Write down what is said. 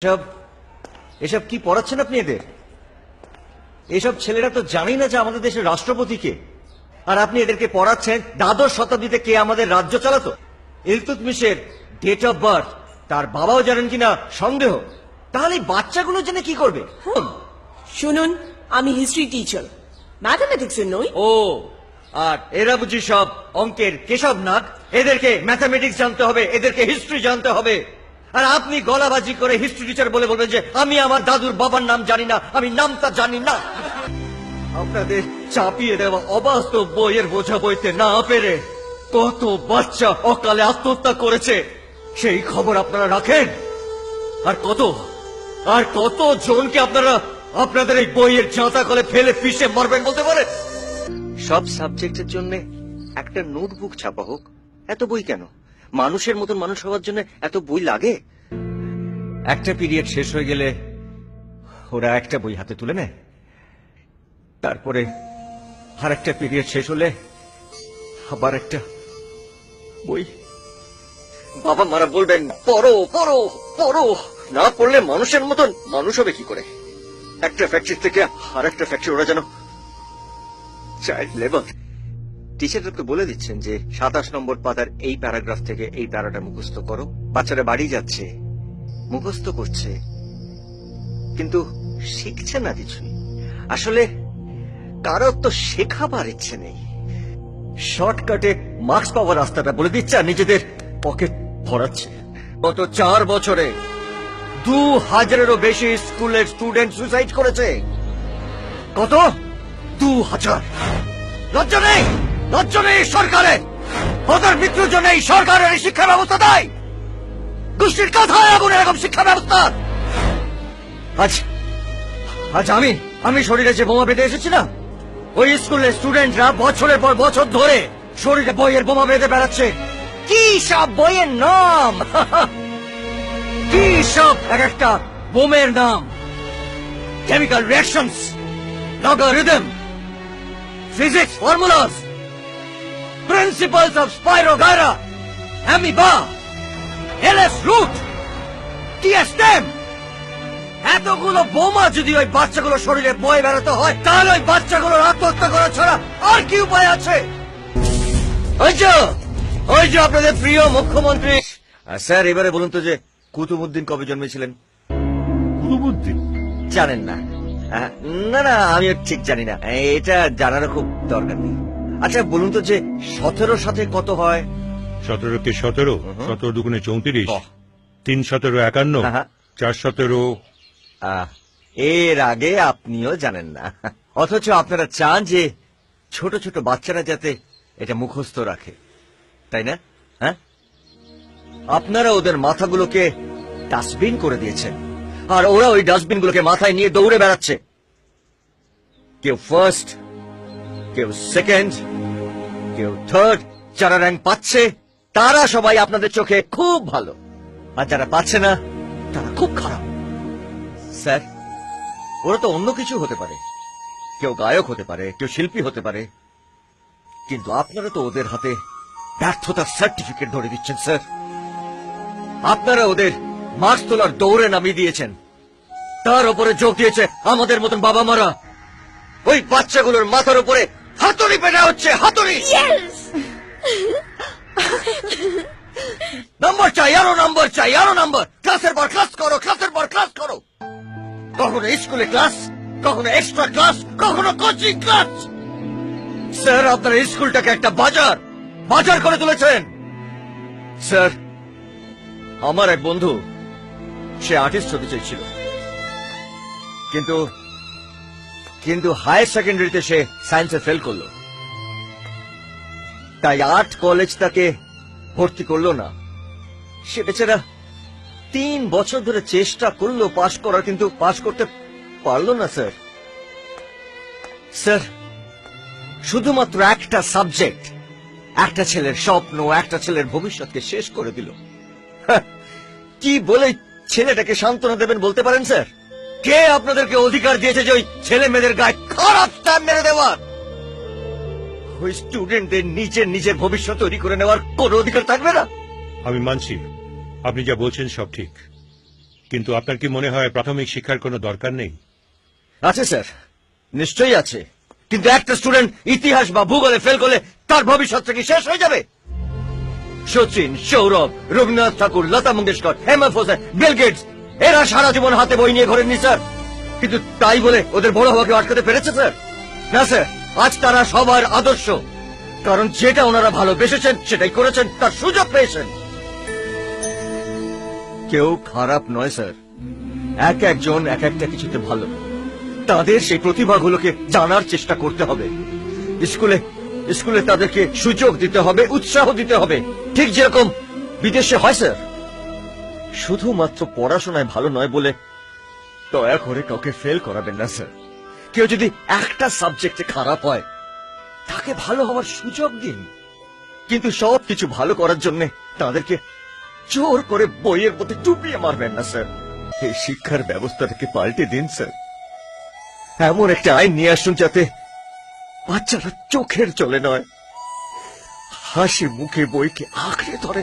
এসব এসব কি পড়াচ্ছেন আপনি এদের? এসব ছেলেরা তো জানি না যে আমাদের দেশের রাষ্ট্রপতি কে, আর আপনি এদেরকে পড়াচ্ছেন দ্বাদশ শতাব্দীতে কে আমাদের রাজ্য চালাতো। ইলতুৎমিশের ডেট অফ বার্থ তার বাবাও জানেন কিনা সন্দেহ। তাহলে এই বাচ্চাগুলো জেনে কি করবে? শুনুন, আমি হিস্ট্রি টিচার, ম্যাথামেটিক্স এর নই। ও, আর এরা বুঝি সব অঙ্কের কেশব নাগ। এদেরকে ম্যাথামেটিক্স জানতে হবে, এদেরকে হিস্ট্রি জানতে হবে। আর আপনি গলাবাজি করে হিস্ট্রি টিচার বলে বলবেন যে আমি আমার দাদুর বাবার নাম জানি না, আমি নামটা জানি না। আপনাদের চাপিয়ে দেওয়া অবাস্তব বইয়ের বোঝা বইতে না পেরে কত বাচ্চা অকালে আত্মহত্যা করেছে সেই খবর আপনারা রাখেন? আর কত জনকে আপনারা আপনাদের এই বইয়ের জাঁতা কলে ফেলে পিষে মারবেন বলতে পারে? সব সাবজেক্টের জন্য একটা নোটবুক ছাপা হোক, এত বই কেন? মানুষের মতন মানুষ হওয়ার জন্য এত বই লাগে? একটা পিরিয়ড শেষ হয়ে গেলে ওরা একটা বই হাতে তুলে নেয়, তারপরে আর একটা পিরিয়ড শেষ হলে আবার একটা বই। বাবা মারা বলবেন পড়ো পড়ো পড়ো, না পড়লে মানুষের মতন মানুষ হবে কি করে? একটা ফ্যাক্টরি থেকে আর একটা ফ্যাক্টরি ওরা যেন চাইল্ড লেবার। টিচারকে বলে দিচ্ছেন যে 27 নম্বর পাতার এই প্যারাগ্রাফ থেকে এই প্যারাটা মুখস্থ করো। বাচ্চারা বাড়ি যাচ্ছে, মুখস্থ করছে, কিন্তু শিখছে না কিছুই। আসলে কারোর তো শেখাবার ইচ্ছে নেই, শর্টকাটে মার্কস পাওয়ার রাস্তাটা বলে দিচ্ছে আর নিজেদের পকেট ভরাচ্ছে। গত 4 বছরে 2000-এরও বেশি স্কুলের স্টুডেন্ট সুইসাইড করেছে। কত? 2000। লজ্জা নেই? লজ্জা নেই সরকারে? ওদের মৃত্যুর জন্য এই সরকারের শিক্ষা ব্যবস্থা দেয়। গোষ্ঠীর কথায় আগুন এরকম শিক্ষা ব্যবস্থা। আজ আমি শরীরে যে বোমা বেঁধে এসেছি না, ওই স্কুলের স্টুডেন্টরা বছরের পর বছর ধরে শরীরে বইয়ের বোমা বেঁধে বেড়াচ্ছে। কি সব বইয়ের নাম! কি সব এক একটা বোমের নাম! Chemical reactions, logarithm, physics formulas, principles of spirogyra, amoeba, এলএস রুট, টিএসটেম। এতগুলো বোমা যদি ওই বাচ্চাগুলো শরীরে বয়ে বেড়াতে হয়, তাহলে ওই বাচ্চাগুলোর আত্মহত্যা করা ছাড়া আর কি উপায় আছে? ওই যে আপনাদের প্রিয় মুখ্যমন্ত্রী। স্যার, এবারে বলুন তো যে কুতুবউদ্দিন কবে জন্মেছিলেন? কুতুবউদ্দিন জানেন না? না না, আমিও ঠিক জানি না, এটা জানারও খুব দরকার নেই। আচ্ছা বলুন তো যে 17 সাথে কত হয়? 17 কে 17, 17 দুগুণে 34, 3 17 51, 4 17। এর আগে আপনিও জানেন না, অথচ আপনারা চান যে ছোট ছোট বাচ্চারা যাতে এটা মুখস্থ রাখে, তাই না? হ্যাঁ, আপনারা ওদের মাথাগুলোকে ডাস্টবিন করে দিয়েছেন, আর ওরা ওই ডাস্টবিনগুলোকে মাথায় নিয়ে দৌড়ে বেড়াচ্ছে। কেউ ফার্স্ট, কেউ সেকেন্ড, কেউ থার্ড। যারা র্যাঙ্ক পাচ্ছে তারা সবাই আপনাদের চোখে খুব ভালো, আর যারা পাচ্ছে না তারা খুব খারাপ। স্যার, ওরা তো অন্য কিছু হতে পারে, কেউ গায়ক হতে পারে, কেউ শিল্পী হতে পারে, কিন্তু আপনারা তো ওদের হাতে ব্যর্থতার সার্টিফিকেট ধরে দিচ্ছেন। স্যার, আপনারা ওদের মার্কস তোলার দৌড়ে নামিয়ে দিয়েছেন, তার উপরে যোগ দিয়েছে আমাদের মতন বাবা মারা। ওই বাচ্চাগুলোর মাথার উপরে হাতুড়ি পেটা হচ্ছে, হাতুড়ি। নম্বর চাই, আরো নম্বর চাই, আরো নম্বর। ক্লাসের পর ক্লাস করো, ক্লাসের পর ক্লাস করো। কখনো স্কুলে ক্লাস, কখনো এক্সট্রা ক্লাস, কখনো কোচিং ক্লাস। স্যার, আপনার স্কুলটাকে একটা বাজার বাজার করে তুলেছেন। স্যার, আমার এক বন্ধু, সে আর্টিস্ট হতে চেয়েছিল, কিন্তু হায়ার সেকেন্ডারিতে সে সায়েন্সে ফেল করলো, তাই আর্ট কলেজ তাকে ভর্তি করলো না। সে বেচারা 3 বছর ধরে চেষ্টা করলো পাশ করার, কিন্তু পাশ করতে পারলো না। স্যার, স্যার, শুধুমাত্র একটা সাবজেক্ট একটা ছেলের স্বপ্ন, একটা ছেলের ভবিষ্যৎকে শেষ করে দিল। কি বলে ছেলেটাকে সান্ত্বনা দেবেন বলতে পারেন? স্যার, কে আপনাদেরকে অধিকার দিয়েছে যে ওই ছেলে মেয়েদের গায়ে খারাপ স্ট্যাম্প মেরে দেওয়ার? ওই স্টুডেন্টদের নিজের ভবিষ্যৎ তৈরি করে নেওয়ার কোন অধিকার থাকবে না? আমি মানছি আপনি যা বলছেন সব ঠিক, কিন্তু আপনার কি মনে হয় প্রাথমিক শিক্ষার কোনো দরকার নেই? আছে স্যার, নিশ্চয়ই আছে, কিন্তু একটা স্টুডেন্ট ইতিহাস বা ভূগোলে ফেল করলে তার ভবিষ্যৎটা কি শেষ হয়ে যাবে? সচিন, সৌরভ, রবীন্দ্রনাথ ঠাকুর, লতা মঙ্গেশকর, হেমন্ত হোসেন, বিল গেটস, এরা সারা জীবন হাতে বই নিয়ে ঘোরেননি স্যার, কিন্তু তাই বলে ওদের বড় হওয়াকে আটকাতে পেরেছে স্যার? না স্যার, আজ তারা সবার আদর্শ, কারণ যেটা ওনারা ভালোবেসেছেন সেটাই করেছেন, তার সুযোগ পেয়েছেন। কেউ খারাপ নয় স্যার, এক একজন এক একটা কিছুতে ভালো, তাদের সেই প্রতিভাগুলোকে জানার চেষ্টা করতে হবে। স্কুলে স্কুলে তাদেরকে সুযোগ দিতে হবে, উৎসাহ দিতে হবে, ঠিক যেরকম বিদেশে হয় স্যার। শুধুমাত্র পড়াশোনায় ভালো নয় বলে দয়া করে কাউকে ফেল করাবেন না স্যার। কেউ যদি একটা সাবজেক্টে খারাপ হয় তাকে ভালো হওয়ার সুযোগ দিন, কিন্তু সবকিছু ভালো করার জন্য তাদেরকে জোর করে বইয়ের মধ্যে ডুবিয়ে মারবেন না স্যার। এই শিক্ষার ব্যবস্থাটাকে পাল্টে দিন স্যার। এমন একটা আইন নিয়ে আসুন যাতে বাচ্চারা চোখের জলে নয়, হাসি মুখে বইকে আঁকড়ে ধরে।